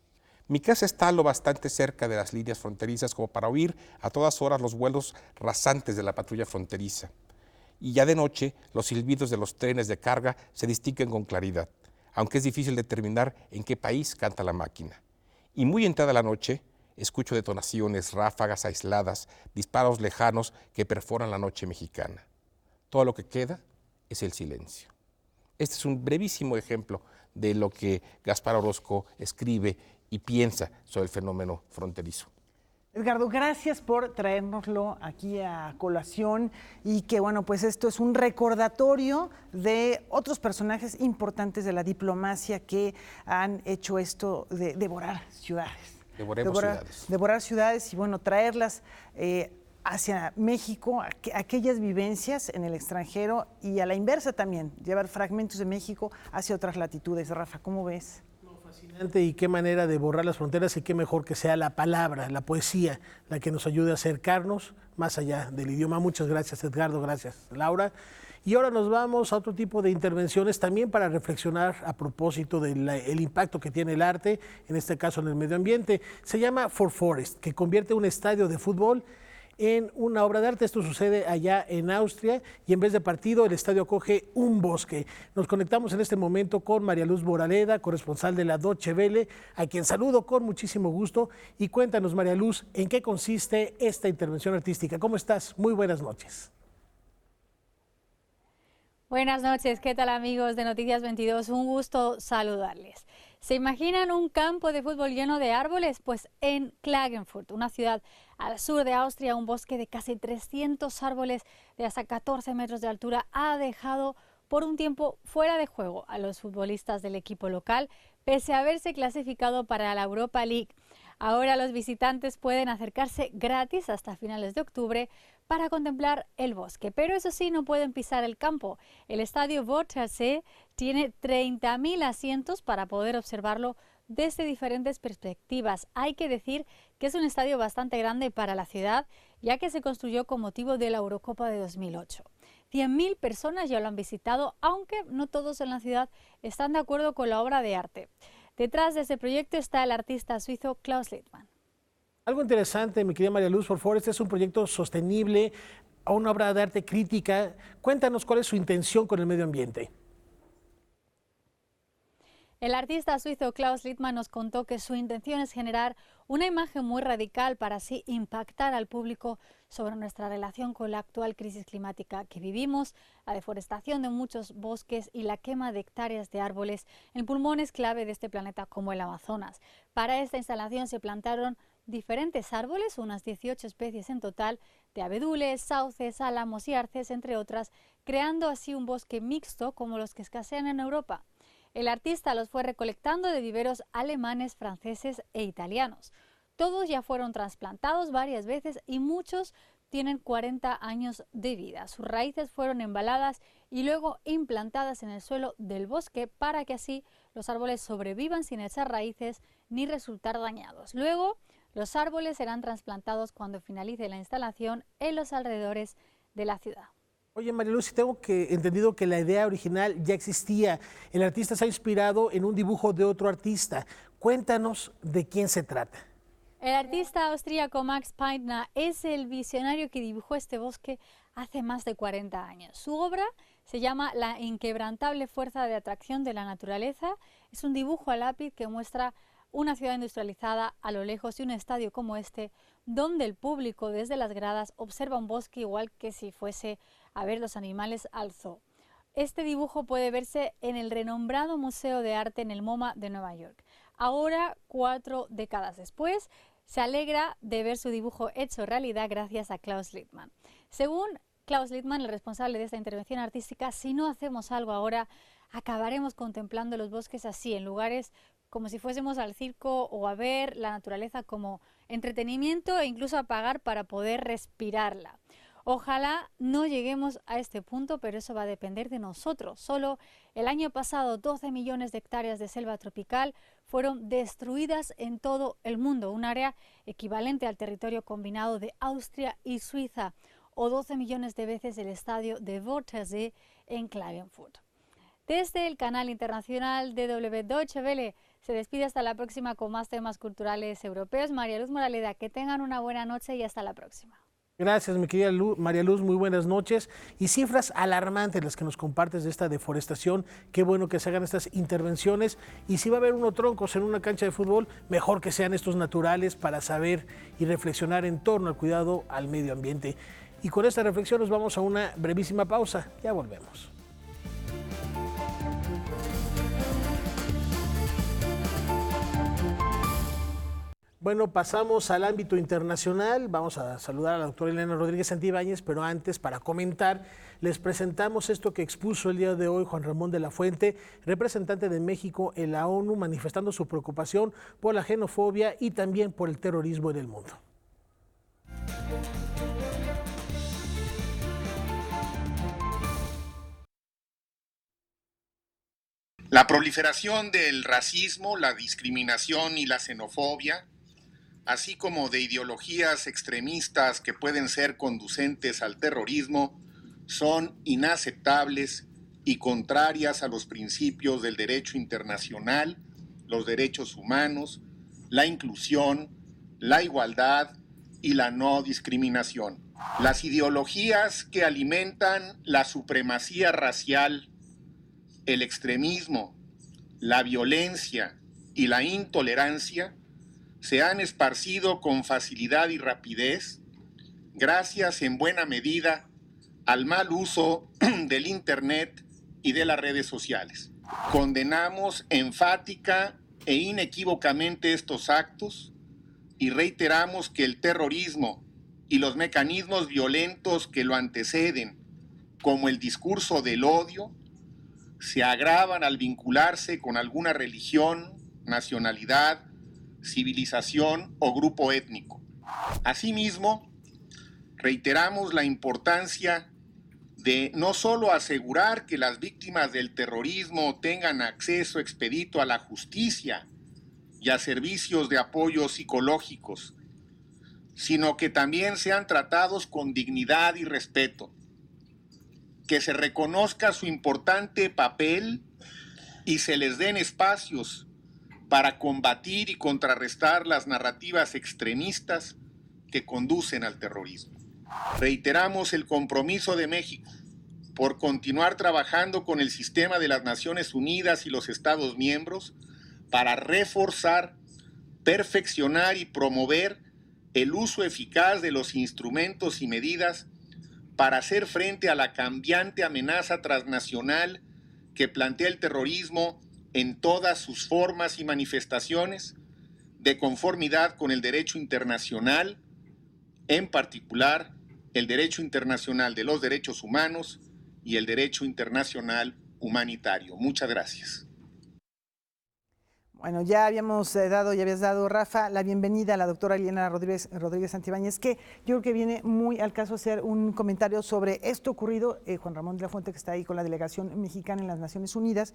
Mi casa está lo bastante cerca de las líneas fronterizas como para oír a todas horas los vuelos rasantes de la patrulla fronteriza. Y ya de noche, los silbidos de los trenes de carga se distinguen con claridad, aunque es difícil determinar en qué país canta la máquina. Y muy entrada la noche, escucho detonaciones, ráfagas aisladas, disparos lejanos que perforan la noche mexicana. Todo lo que queda es el silencio. Este es un brevísimo ejemplo de lo que Gaspar Orozco escribe y piensa sobre el fenómeno fronterizo. Edgardo, gracias por traérnoslo aquí a colación, y que bueno, pues esto es un recordatorio de otros personajes importantes de la diplomacia que han hecho esto de devorar ciudades. Devorar ciudades y bueno, traerlas hacia México, aquellas vivencias en el extranjero, y a la inversa también, llevar fragmentos de México hacia otras latitudes. Rafa, ¿cómo ves? Fascinante, y qué manera de borrar las fronteras, y qué mejor que sea la palabra, la poesía, la que nos ayude a acercarnos más allá del idioma. Muchas gracias, Edgardo, gracias, Laura. Y ahora nos vamos a otro tipo de intervenciones también para reflexionar a propósito del impacto que tiene el arte, en este caso en el medio ambiente. Se llama For Forest, que convierte un estadio de fútbol en una obra de arte. Esto sucede allá en Austria, y en vez de partido el estadio acoge un bosque. Nos conectamos en este momento con María Luz Moraleda, corresponsal de la Deutsche Welle, a quien saludo con muchísimo gusto. Y cuéntanos, María Luz, ¿en qué consiste esta intervención artística? ¿Cómo estás? Muy buenas noches. Buenas noches, ¿qué tal amigos de Noticias 22? Un gusto saludarles. ¿Se imaginan un campo de fútbol lleno de árboles? Pues en Klagenfurt, una ciudad al sur de Austria, un bosque de casi 300 árboles de hasta 14 metros de altura ha dejado por un tiempo fuera de juego a los futbolistas del equipo local, pese a haberse clasificado para la Europa League. Ahora los visitantes pueden acercarse gratis hasta finales de octubre para contemplar el bosque. Pero eso sí, no pueden pisar el campo. El estadio Wörthersee tiene 30.000 asientos para poder observarlo desde diferentes perspectivas. Hay que decir que es un estadio bastante grande para la ciudad, ya que se construyó con motivo de la Eurocopa de 2008. 100.000 personas ya lo han visitado, aunque no todos en la ciudad están de acuerdo con la obra de arte. Detrás de ese proyecto está el artista suizo Klaus Littmann. Algo interesante, mi querida María Luz, por favor, este es un proyecto sostenible, una obra de arte crítica. Cuéntanos cuál es su intención con el medio ambiente. El artista suizo Klaus Littmann nos contó que su intención es generar una imagen muy radical para así impactar al público sobre nuestra relación con la actual crisis climática que vivimos, la deforestación de muchos bosques y la quema de hectáreas de árboles en pulmones clave de este planeta como el Amazonas. Para esta instalación se plantaron diferentes árboles, unas 18 especies en total, de abedules, sauces, álamos y arces, entre otras, creando así un bosque mixto como los que escasean en Europa. El artista los fue recolectando de viveros alemanes, franceses e italianos. Todos ya fueron trasplantados varias veces y muchos tienen 40 años de vida. Sus raíces fueron embaladas y luego implantadas en el suelo del bosque para que así los árboles sobrevivan sin echar raíces ni resultar dañados. Luego, los árboles serán trasplantados cuando finalice la instalación en los alrededores de la ciudad. Oye, María Luz, tengo entendido que la idea original ya existía. El artista se ha inspirado en un dibujo de otro artista. Cuéntanos de quién se trata. El artista austríaco Max Peitner es el visionario que dibujó este bosque hace más de 40 años. Su obra se llama La inquebrantable fuerza de atracción de la naturaleza. Es un dibujo a lápiz que muestra una ciudad industrializada a lo lejos y un estadio como este, donde el público desde las gradas observa un bosque igual que si fuese a ver los animales al zoo. Este dibujo puede verse en el renombrado Museo de Arte en el MoMA de Nueva York. Ahora, 4 décadas después, se alegra de ver su dibujo hecho realidad gracias a Klaus Littmann. Según Klaus Littmann, el responsable de esta intervención artística, si no hacemos algo ahora, acabaremos contemplando los bosques así, en lugares como si fuésemos al circo o a ver la naturaleza como entretenimiento e incluso a pagar para poder respirarla. Ojalá no lleguemos a este punto, pero eso va a depender de nosotros. Solo el año pasado 12 millones de hectáreas de selva tropical fueron destruidas en todo el mundo, un área equivalente al territorio combinado de Austria y Suiza, o 12 millones de veces el estadio de Wörthersee en Klagenfurt. Desde el canal internacional DW Deutsche Welle se despide hasta la próxima con más temas culturales europeos. María Luz Moraleda, que tengan una buena noche y hasta la próxima. Gracias, mi querida María Luz, muy buenas noches. Y cifras alarmantes las que nos compartes de esta deforestación. Qué bueno que se hagan estas intervenciones. Y si va a haber unos troncos en una cancha de fútbol, mejor que sean estos naturales para saber y reflexionar en torno al cuidado al medio ambiente. Y con esta reflexión nos vamos a una brevísima pausa. Ya volvemos. Bueno, pasamos al ámbito internacional. Vamos a saludar a la doctora Elena Rodríguez Santibáñez, pero antes, para comentar, les presentamos esto que expuso el día de hoy Juan Ramón de la Fuente, representante de México en la ONU, manifestando su preocupación por la xenofobia y también por el terrorismo en el mundo. La proliferación del racismo, la discriminación y la xenofobia, así como de ideologías extremistas que pueden ser conducentes al terrorismo, son inaceptables y contrarias a los principios del derecho internacional, los derechos humanos, la inclusión, la igualdad y la no discriminación. Las ideologías que alimentan la supremacía racial, el extremismo, la violencia y la intolerancia se han esparcido con facilidad y rapidez, gracias en buena medida al mal uso del Internet y de las redes sociales. Condenamos enfática e inequívocamente estos actos y reiteramos que el terrorismo y los mecanismos violentos que lo anteceden, como el discurso del odio, se agravan al vincularse con alguna religión, nacionalidad, civilización o grupo étnico. Asimismo, reiteramos la importancia de no solo asegurar que las víctimas del terrorismo tengan acceso expedito a la justicia y a servicios de apoyo psicológicos, sino que también sean tratados con dignidad y respeto, que se reconozca su importante papel y se les den espacios para combatir y contrarrestar las narrativas extremistas que conducen al terrorismo. Reiteramos el compromiso de México por continuar trabajando con el sistema de las Naciones Unidas y los Estados miembros para reforzar, perfeccionar y promover el uso eficaz de los instrumentos y medidas para hacer frente a la cambiante amenaza transnacional que plantea el terrorismo en todas sus formas y manifestaciones, de conformidad con el derecho internacional, en particular el derecho internacional de los derechos humanos y el derecho internacional humanitario. Muchas gracias. Bueno, ya habías dado, Rafa, la bienvenida a la doctora Liliana Rodríguez Santibáñez, que yo creo que viene muy al caso hacer un comentario sobre esto ocurrido, Juan Ramón de la Fuente, que está ahí con la delegación mexicana en las Naciones Unidas,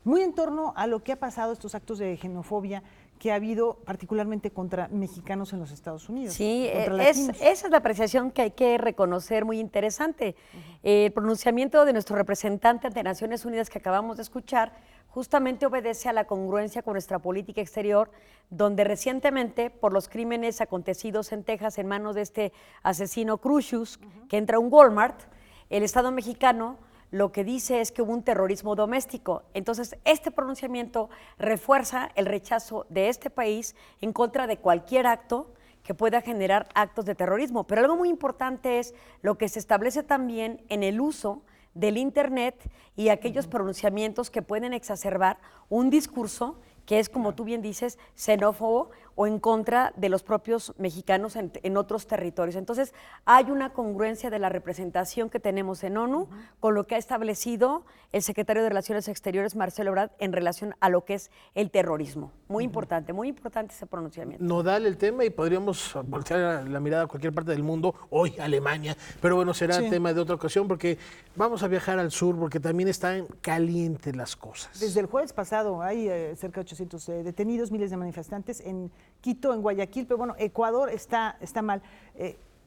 muy en torno a lo que ha pasado, estos actos de xenofobia que ha habido particularmente contra mexicanos en los Estados Unidos. Sí, esa es la apreciación que hay que reconocer, muy interesante. El pronunciamiento de nuestro representante ante Naciones Unidas que acabamos de escuchar justamente obedece a la congruencia con nuestra política exterior, donde recientemente, por los crímenes acontecidos en Texas en manos de este asesino Crucius, que entra a un Walmart, el Estado mexicano lo que dice es que hubo un terrorismo doméstico. Entonces, este pronunciamiento refuerza el rechazo de este país en contra de cualquier acto que pueda generar actos de terrorismo. Pero algo muy importante es lo que se establece también en el uso del Internet y aquellos pronunciamientos que pueden exacerbar un discurso que es, como tú bien dices, xenófobo o en contra de los propios mexicanos en otros territorios. Entonces, hay una congruencia de la representación que tenemos en ONU con lo que ha establecido el secretario de Relaciones Exteriores, Marcelo Ebrard, en relación a lo que es el terrorismo. Muy importante ese pronunciamiento. Nodal el tema y podríamos voltear la mirada a cualquier parte del mundo, hoy Alemania, pero bueno, será tema de otra ocasión porque vamos a viajar al sur porque también están calientes las cosas. Desde el jueves pasado hay cerca de 800 detenidos, miles de manifestantes en Quito, en Guayaquil, pero bueno, Ecuador está mal.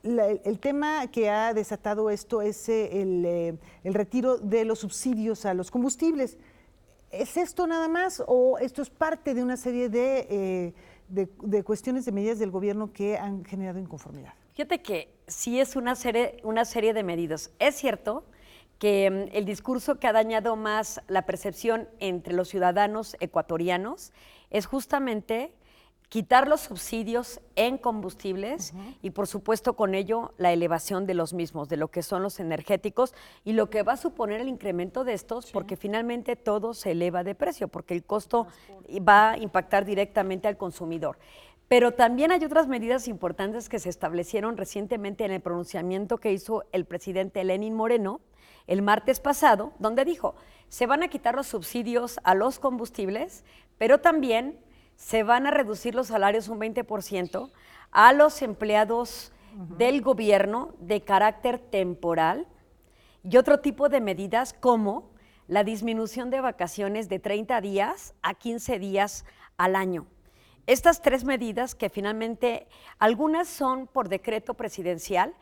El tema que ha desatado esto es el retiro de los subsidios a los combustibles. ¿Es esto nada más o esto es parte de una serie de cuestiones, de medidas del gobierno que han generado inconformidad? Fíjate que sí es una serie de medidas. Es cierto que el discurso que ha dañado más la percepción entre los ciudadanos ecuatorianos es justamente quitar los subsidios en combustibles y, por supuesto, con ello la elevación de los mismos, de lo que son los energéticos y lo que va a suponer el incremento de estos, porque finalmente todo se eleva de precio, porque el costo va a impactar directamente al consumidor. Pero también hay otras medidas importantes que se establecieron recientemente en el pronunciamiento que hizo el presidente Lenín Moreno el martes pasado, donde dijo, se van a quitar los subsidios a los combustibles, pero también se van a reducir los salarios un 20% a los empleados del gobierno de carácter temporal y otro tipo de medidas como la disminución de vacaciones de 30 días a 15 días al año. Estas tres medidas que finalmente, algunas son por decreto presidencial,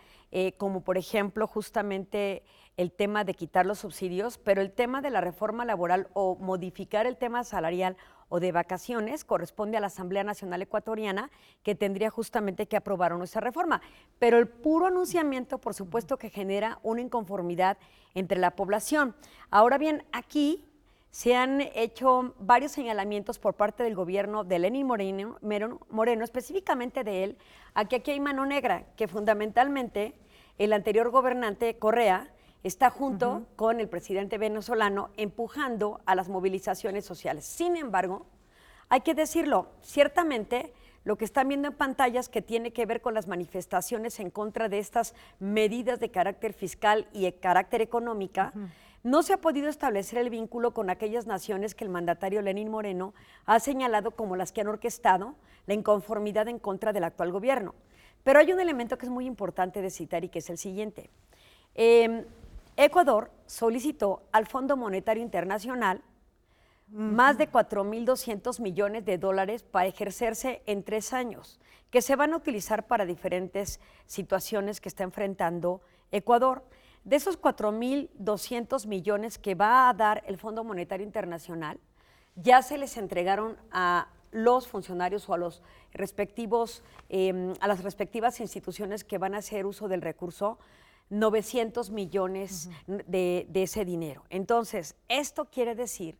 como por ejemplo justamente el tema de quitar los subsidios, pero el tema de la reforma laboral o modificar el tema salarial o de vacaciones corresponde a la Asamblea Nacional Ecuatoriana, que tendría justamente que aprobar nuestra reforma. Pero el puro anunciamiento, por supuesto, que genera una inconformidad entre la población. Ahora bien, aquí se han hecho varios señalamientos por parte del gobierno de Lenín Moreno, específicamente de él, a que aquí hay mano negra, que fundamentalmente el anterior gobernante, Correa, está junto con el presidente venezolano empujando a las movilizaciones sociales. Sin embargo, hay que decirlo, ciertamente lo que están viendo en pantallas que tiene que ver con las manifestaciones en contra de estas medidas de carácter fiscal y de carácter económica, no se ha podido establecer el vínculo con aquellas naciones que el mandatario Lenín Moreno ha señalado como las que han orquestado la inconformidad en contra del actual gobierno. Pero hay un elemento que es muy importante de citar y que es el siguiente. Ecuador solicitó al Fondo Monetario Internacional más de 4.200 millones de dólares para ejercerse en 3 años, que se van a utilizar para diferentes situaciones que está enfrentando Ecuador. De esos 4.200 millones que va a dar el Fondo Monetario Internacional, ya se les entregaron a los funcionarios o a los respectivos, a las respectivas instituciones que van a hacer uso del recurso, 900 millones de ese dinero. Entonces, esto quiere decir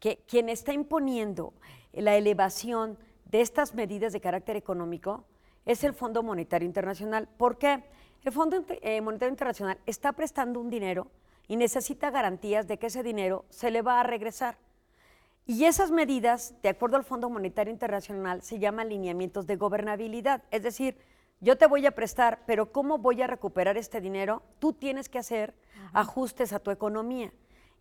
que quien está imponiendo la elevación de estas medidas de carácter económico es el Fondo Monetario Internacional. ¿Por qué? El Fondo Monetario Internacional está prestando un dinero y necesita garantías de que ese dinero se le va a regresar. Y esas medidas, de acuerdo al Fondo Monetario Internacional, se llaman lineamientos de gobernabilidad. Es decir, yo te voy a prestar, pero ¿cómo voy a recuperar este dinero? Tú tienes que hacer ajustes a tu economía.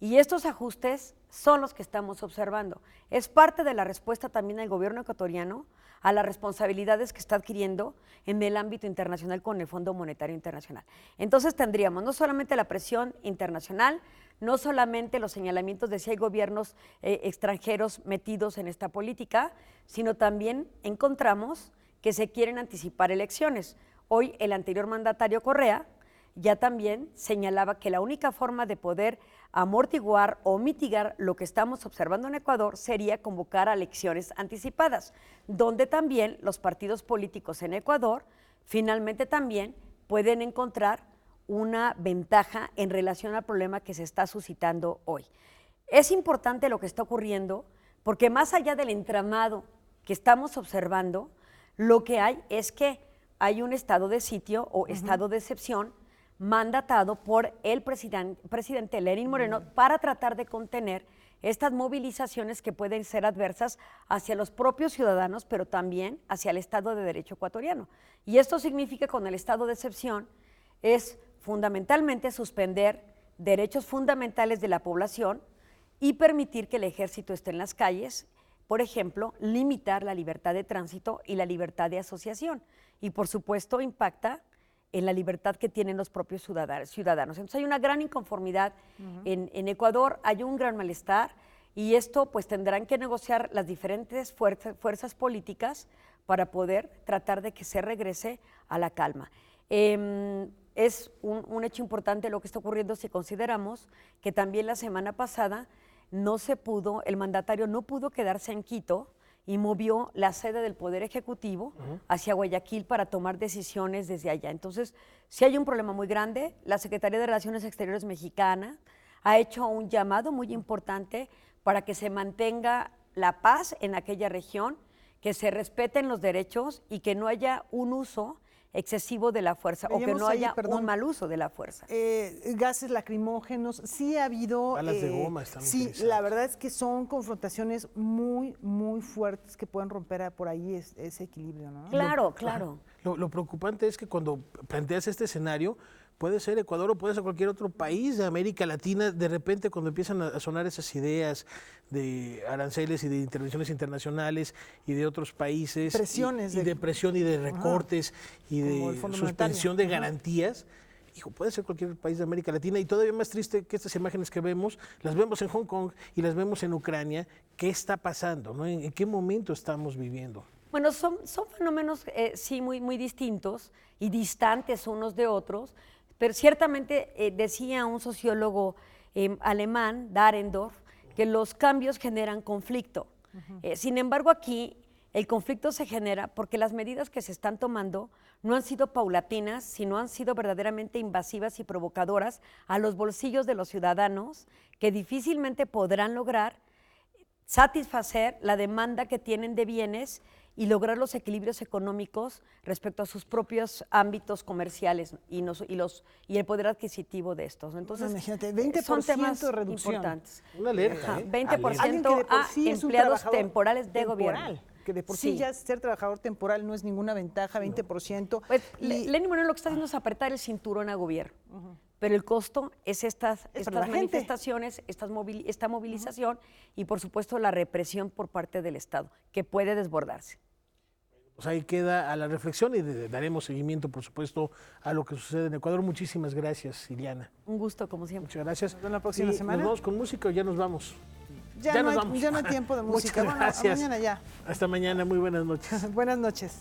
Y estos ajustes son los que estamos observando. Es parte de la respuesta también del gobierno ecuatoriano a las responsabilidades que está adquiriendo en el ámbito internacional con el Fondo Monetario Internacional. Entonces tendríamos no solamente la presión internacional, no solamente los señalamientos de si hay gobiernos extranjeros metidos en esta política, sino también encontramos que se quieren anticipar elecciones. Hoy el anterior mandatario Correa ya también señalaba que la única forma de poder amortiguar o mitigar lo que estamos observando en Ecuador sería convocar a elecciones anticipadas, donde también los partidos políticos en Ecuador finalmente también pueden encontrar una ventaja en relación al problema que se está suscitando hoy. Es importante lo que está ocurriendo porque más allá del entramado que estamos observando, lo que hay es que hay un estado de sitio o estado de excepción mandatado por el presidente Lenín Moreno para tratar de contener estas movilizaciones que pueden ser adversas hacia los propios ciudadanos, pero también hacia el Estado de Derecho ecuatoriano. Y esto significa con el estado de excepción es fundamentalmente suspender derechos fundamentales de la población y permitir que el ejército esté en las calles, por ejemplo, limitar la libertad de tránsito y la libertad de asociación. Y por supuesto impacta en la libertad que tienen los propios ciudadanos. Entonces hay una gran inconformidad en Ecuador, hay un gran malestar y esto pues tendrán que negociar las diferentes fuerzas políticas para poder tratar de que se regrese a la calma. Es un hecho importante lo que está ocurriendo si consideramos que también la semana pasada el mandatario no pudo quedarse en Quito y movió la sede del Poder Ejecutivo hacia Guayaquil para tomar decisiones desde allá. Entonces, sí hay un problema muy grande. La Secretaría de Relaciones Exteriores mexicana ha hecho un llamado muy importante para que se mantenga la paz en aquella región, que se respeten los derechos y que no haya un uso excesivo de la fuerza o que no haya un mal uso de la fuerza. Gases lacrimógenos, sí ha habido... Balas de goma están sí, utilizadas. la verdad es que son confrontaciones muy, muy fuertes que pueden romper por ahí ese equilibrio, ¿no? Claro, claro. Lo preocupante es que cuando planteas este escenario, puede ser Ecuador o puede ser cualquier otro país de América Latina, de repente cuando empiezan a sonar esas ideas de aranceles y de intervenciones internacionales y de otros países, presiones y de presión y de recortes y de suspensión de garantías, hijo, puede ser cualquier país de América Latina y todavía más triste que estas imágenes que vemos, las vemos en Hong Kong y las vemos en Ucrania. ¿Qué está pasando, no? ¿En qué momento estamos viviendo? Bueno, son fenómenos sí muy distintos y distantes unos de otros, pero ciertamente decía un sociólogo alemán, Dahrendorf, que los cambios generan conflicto. Sin embargo, aquí el conflicto se genera porque las medidas que se están tomando no han sido paulatinas, sino han sido verdaderamente invasivas y provocadoras a los bolsillos de los ciudadanos que difícilmente podrán lograr satisfacer la demanda que tienen de bienes y lograr los equilibrios económicos respecto a sus propios ámbitos comerciales y el poder adquisitivo de estos. Entonces, imagínate, 20% son temas de reducción. Importantes. Una alerta, 20% a empleados temporales de gobierno. Que de por sí ya ser trabajador temporal no es ninguna ventaja, 20%. Pues, Lenín Moreno lo que está haciendo es apretar el cinturón a gobierno. Pero el costo es estas manifestaciones, esta movilización y por supuesto la represión por parte del Estado, que puede desbordarse. Pues ahí queda a la reflexión y daremos seguimiento, por supuesto, a lo que sucede en Ecuador. Muchísimas gracias, Iliana. Un gusto, como siempre. Muchas gracias. Nos vemos la próxima semana. ¿Nos vamos con música o ya nos vamos? Ya no hay tiempo de música. Muchas gracias. Mañana ya. Hasta mañana, muy buenas noches. Buenas noches.